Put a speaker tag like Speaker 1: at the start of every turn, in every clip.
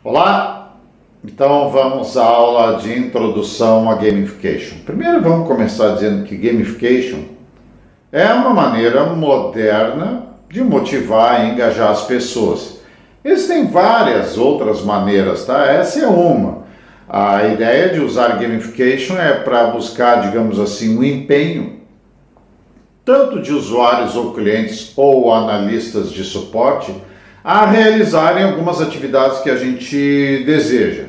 Speaker 1: Olá, então vamos à aula de introdução à gamification. Primeiro vamos começar dizendo que gamification é uma maneira moderna de motivar e engajar as pessoas. Existem várias outras maneiras, tá? Essa é uma. A ideia de usar gamification é para buscar, digamos assim, um empenho tanto de usuários ou clientes ou analistas de suporte a realizarem algumas atividades que a gente deseja.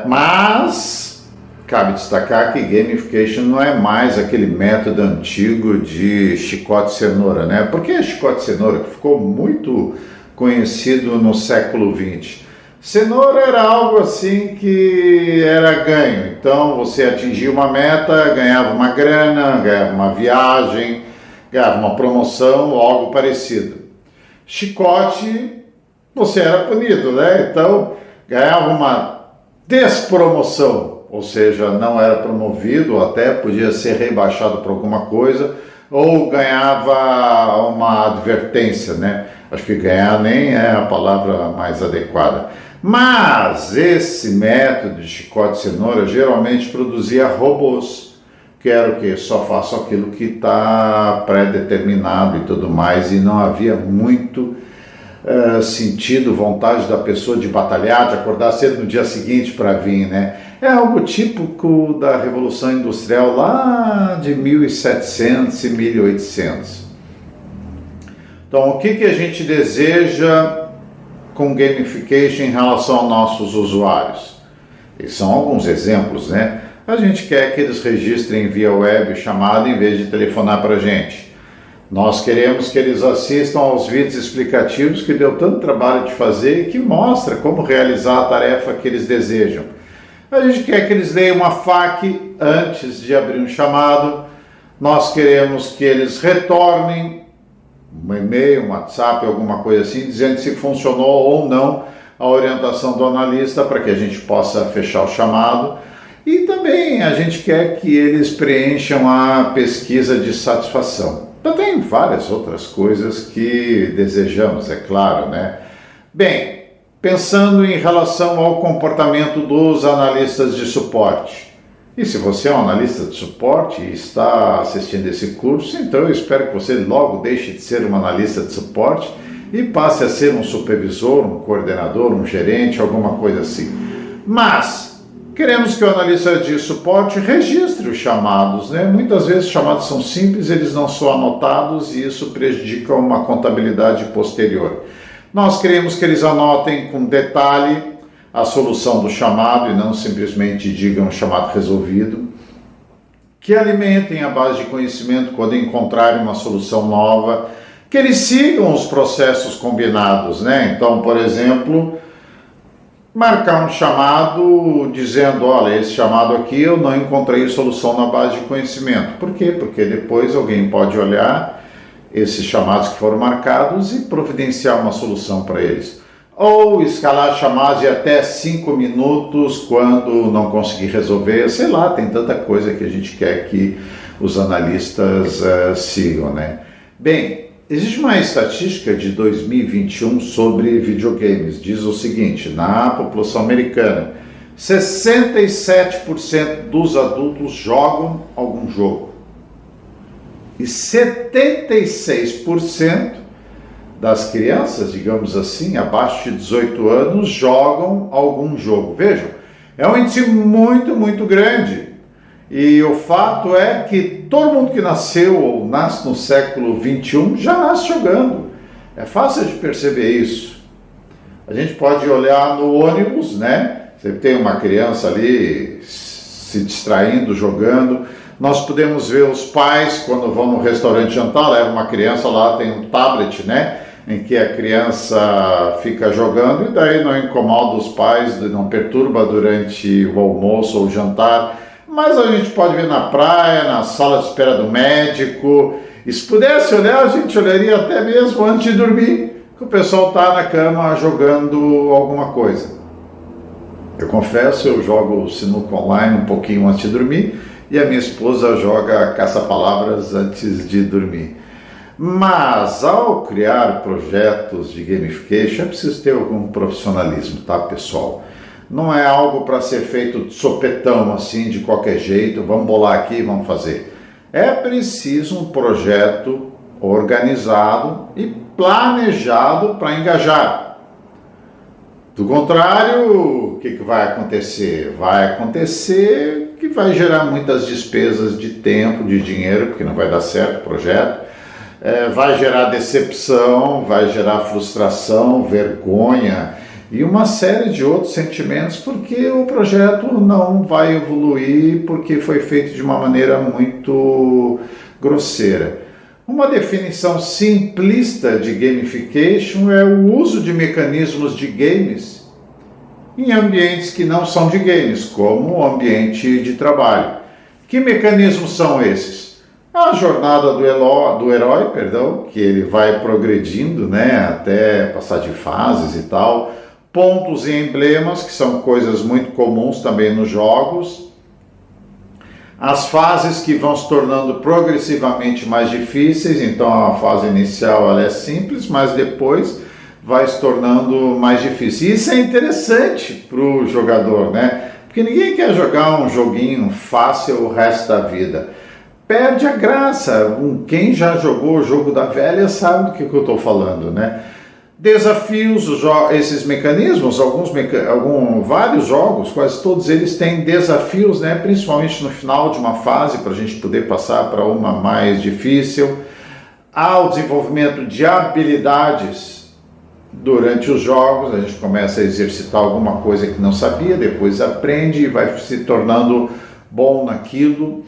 Speaker 1: Mas cabe destacar que gamification não é mais aquele método antigo de chicote e cenoura, né? Por que chicote e cenoura? Que ficou muito conhecido no século XX. Cenoura era algo assim que era ganho. Então você atingia uma meta, ganhava uma grana, ganhava uma viagem, ganhava uma promoção ou algo parecido. Chicote, você era punido, né? Então ganhava uma despromoção, ou seja, não era promovido, até podia ser rebaixado por alguma coisa, ou ganhava uma advertência, né? Acho que ganhar nem é a palavra mais adequada. Mas esse método de chicote e cenoura geralmente produzia robôs, que era o que? Só faço aquilo que está pré-determinado e tudo mais, e não havia muito sentido, vontade da pessoa de batalhar, de acordar cedo no dia seguinte para vir, né? É algo típico da Revolução Industrial lá de 1700 e 1800. Então, o que a gente deseja com gamification em relação aos nossos usuários? E são alguns exemplos, né? A gente quer que eles registrem via web chamada em vez de telefonar para a gente. Nós queremos que eles assistam aos vídeos explicativos que deu tanto trabalho de fazer e que mostra como realizar a tarefa que eles desejam. A gente quer que eles leiam uma FAQ antes de abrir um chamado. Nós queremos que eles retornem um e-mail, um WhatsApp, alguma coisa assim, dizendo se funcionou ou não a orientação do analista para que a gente possa fechar o chamado. E também a gente quer que eles preencham a pesquisa de satisfação. Tem várias outras coisas que desejamos, é claro, né? Bem, pensando em relação ao comportamento dos analistas de suporte. E se você é um analista de suporte e está assistindo esse curso, então eu espero que você logo deixe de ser um analista de suporte e passe a ser um supervisor, um coordenador, um gerente, alguma coisa assim. Mas queremos que o analista de suporte registre os chamados, né? Muitas vezes os chamados são simples, eles não são anotados e isso prejudica uma contabilidade posterior. Nós queremos que eles anotem com detalhe a solução do chamado e não simplesmente digam chamado resolvido. Que alimentem a base de conhecimento quando encontrarem uma solução nova. Que eles sigam os processos combinados, né? Então, por exemplo, marcar um chamado dizendo, olha, esse chamado aqui eu não encontrei solução na base de conhecimento. Por quê? Porque depois alguém pode olhar esses chamados que foram marcados e providenciar uma solução para eles. Ou escalar chamados de até 5 minutos quando não conseguir resolver. Sei lá, tem tanta coisa que a gente quer que os analistas sigam, né? Bem, existe uma estatística de 2021 sobre videogames. Diz o seguinte, na população americana, 67% dos adultos jogam algum jogo. E 76% das crianças, digamos assim, abaixo de 18 anos, jogam algum jogo. Vejam, é um índice muito, muito grande. E o fato é que todo mundo que nasceu ou nasce no século XXI já nasce jogando. É fácil de perceber isso. A gente pode olhar no ônibus, né? Você tem uma criança ali se distraindo, jogando. Nós podemos ver os pais, quando vão no restaurante jantar, levam uma criança lá, tem um tablet, né? Em que a criança fica jogando e daí não incomoda os pais, não perturba durante o almoço ou o jantar. Mas a gente pode ver na praia, na sala de espera do médico. E se pudesse olhar, a gente olharia até mesmo antes de dormir, que o pessoal está na cama jogando alguma coisa. Eu confesso, eu jogo sinuca online um pouquinho antes de dormir e a minha esposa joga caça-palavras antes de dormir. Mas ao criar projetos de gamification é preciso ter algum profissionalismo, tá, pessoal? Não é algo para ser feito de sopetão assim, de qualquer jeito, vamos bolar aqui e vamos fazer. É preciso um projeto organizado e planejado para engajar. Do contrário, o que vai acontecer? Vai acontecer que vai gerar muitas despesas de tempo, de dinheiro, porque não vai dar certo o projeto. Vai gerar decepção, vai gerar frustração, vergonha e uma série de outros sentimentos, porque o projeto não vai evoluir, porque foi feito de uma maneira muito grosseira. Uma definição simplista de gamification é o uso de mecanismos de games em ambientes que não são de games, como o ambiente de trabalho. Que mecanismos são esses? A jornada do herói, que ele vai progredindo, né, até passar de fases e tal. Pontos e emblemas, que são coisas muito comuns também nos jogos. As fases que vão se tornando progressivamente mais difíceis, então a fase inicial ela é simples, mas depois vai se tornando mais difícil. E isso é interessante para o jogador, né? Porque ninguém quer jogar um joguinho fácil o resto da vida. Perde a graça. Quem já jogou o jogo da velha sabe do que eu estou falando, né? Desafios, esses mecanismos, vários jogos, quase todos eles têm desafios, né? Principalmente no final de uma fase, para a gente poder passar para uma mais difícil. Há o desenvolvimento de habilidades durante os jogos, a gente começa a exercitar alguma coisa que não sabia, depois aprende e vai se tornando bom naquilo.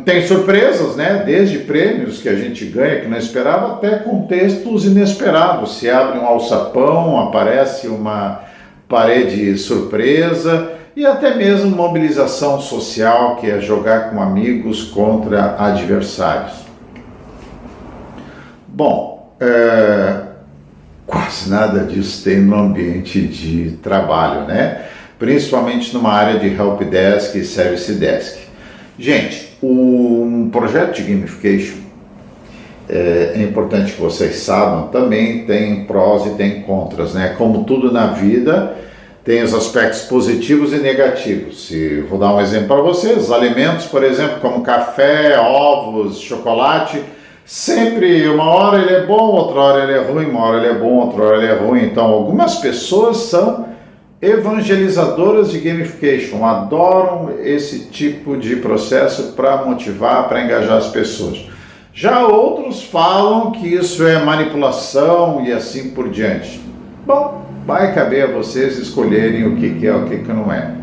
Speaker 1: Tem surpresas, né? Desde prêmios que a gente ganha que não esperava, até contextos inesperados. Se abre um alçapão, aparece uma parede surpresa e até mesmo mobilização social, que é jogar com amigos contra adversários. Bom, quase nada disso tem no ambiente de trabalho, né? Principalmente numa área de Help Desk e Service Desk. Gente, um projeto de gamification, é importante que vocês saibam, também tem prós e tem contras, né? Como tudo na vida, tem os aspectos positivos e negativos. Vou dar um exemplo para vocês, alimentos, por exemplo, como café, ovos, chocolate, sempre uma hora ele é bom, outra hora ele é ruim, uma hora ele é bom, outra hora ele é ruim. Então, algumas pessoas são evangelizadoras de gamification, adoram esse tipo de processo para motivar, para engajar as pessoas. Já outros falam que isso é manipulação e assim por diante. Bom, vai caber a vocês escolherem o que é e o que não é.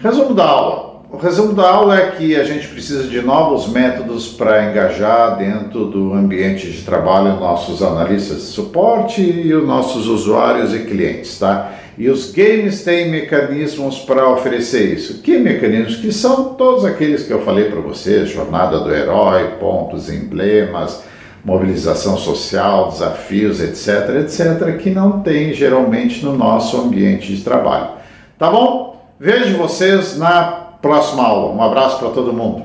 Speaker 1: Resumo da aula. O resumo da aula é que a gente precisa de novos métodos para engajar dentro do ambiente de trabalho nossos analistas de suporte e os nossos usuários e clientes, tá? E os games têm mecanismos para oferecer isso. Que mecanismos? Que são todos aqueles que eu falei para vocês, jornada do herói, pontos, emblemas, mobilização social, desafios, etc, etc, que não tem geralmente no nosso ambiente de trabalho. Tá bom? Vejo vocês na próxima aula. Um abraço para todo mundo.